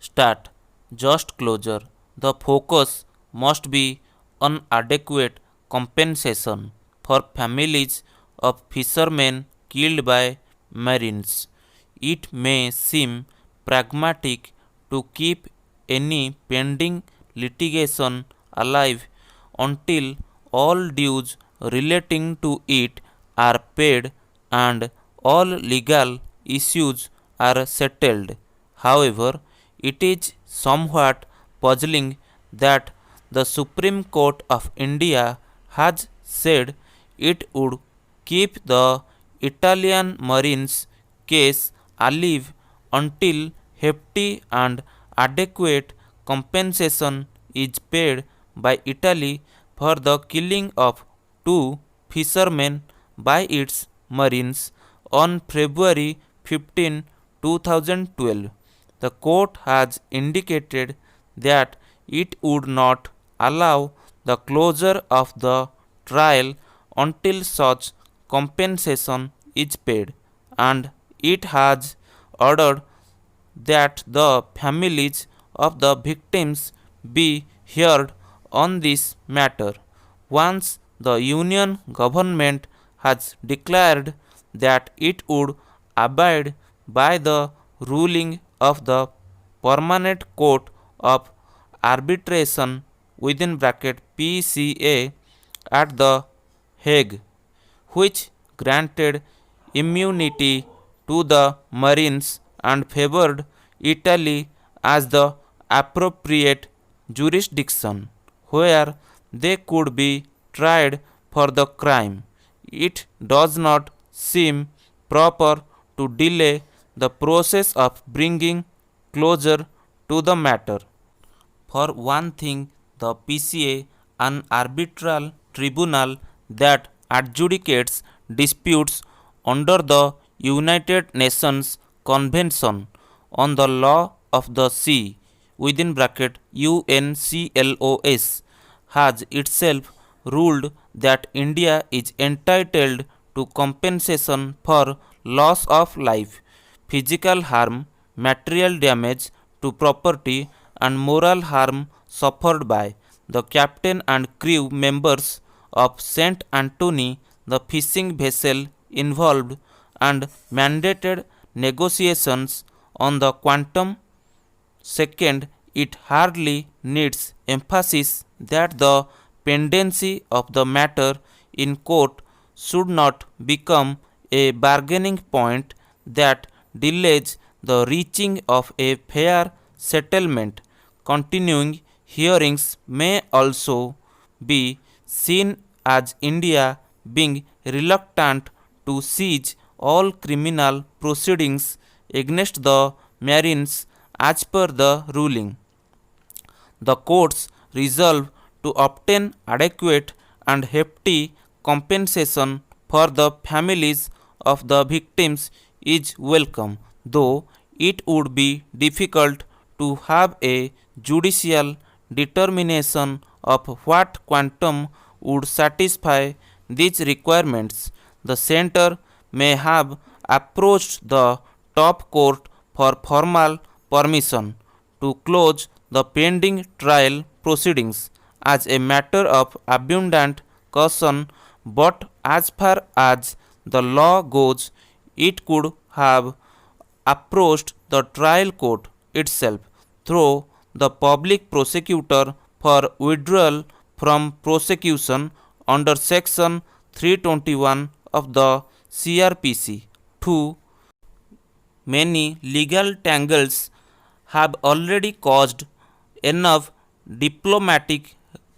Start. Just closure. The focus must be on adequate compensation for families of fishermen killed by marines. It may seem pragmatic to keep any pending litigation alive until all dues relating to it are paid and all legal issues are settled. However, it is somewhat puzzling that the Supreme Court of India has said it would keep the Italian Marines case alive until hefty and adequate compensation is paid by Italy for the killing of two fishermen by its marines on February 15, 2012. The court has indicated that it would not allow the closure of the trial until such compensation is paid, and it has ordered that the families of the victims be heard on this matter. Once the Union government has declared that it would abide by the ruling of the Permanent Court of Arbitration (PCA) at The Hague, which granted immunity to the Marines and favored Italy as the appropriate jurisdiction where they could be tried for the crime. It does not seem proper to delay the process of bringing closure to the matter. For one thing, the PCA, an arbitral tribunal that adjudicates disputes under the United Nations Convention on the Law of the Sea (UNCLOS), has itself ruled that India is entitled to compensation for loss of life, physical harm, material damage to property, and moral harm suffered by the captain and crew members of St. Anthony, the fishing vessel involved, and mandated negotiations on the quantum. Second, it hardly needs emphasis that the pendency of the matter in court should not become a bargaining point that delays the reaching of a fair settlement. Continuing hearings may also be seen as India being reluctant to seize all criminal proceedings against the Marines as per the ruling. The court's resolve to obtain adequate and hefty compensation for the families of the victims is welcome, though it would be difficult to have a judicial determination of what quantum would satisfy these requirements. The center may have approached the top court for formal permission to close the pending trial proceedings as a matter of abundant caution, but as far as the law goes, it could have approached the trial court itself through the public prosecutor for withdrawal from prosecution under section 321 of the CRPC. 2. Many legal tangles have already caused enough diplomatic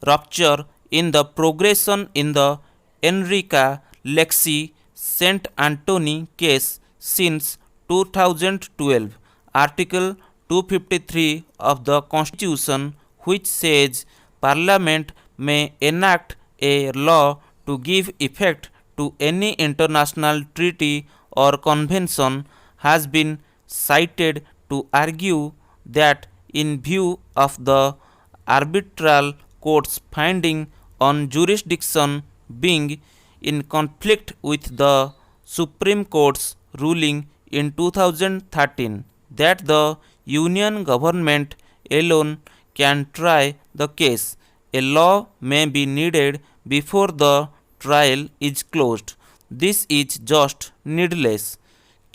rupture in the progression in the Enrica Lexi St. Anthony case since 2012. Article 253 of the Constitution, which says Parliament may enact a law to give effect to any international treaty or convention, has been cited to argue that in view of the arbitral court's finding on jurisdiction being in conflict with the Supreme Court's ruling in 2013 that the union government alone can try the case. A law may be needed before the trial is closed. This is just needless.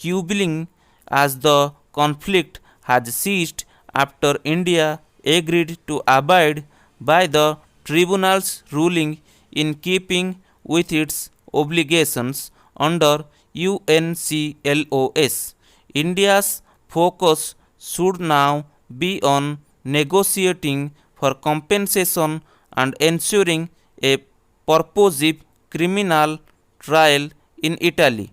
Quibling as the conflict has ceased after India agreed to abide by the tribunal's ruling in keeping with its obligations under UNCLOS. India's focus should now be on negotiating for compensation and ensuring a purposive criminal trial in Italy.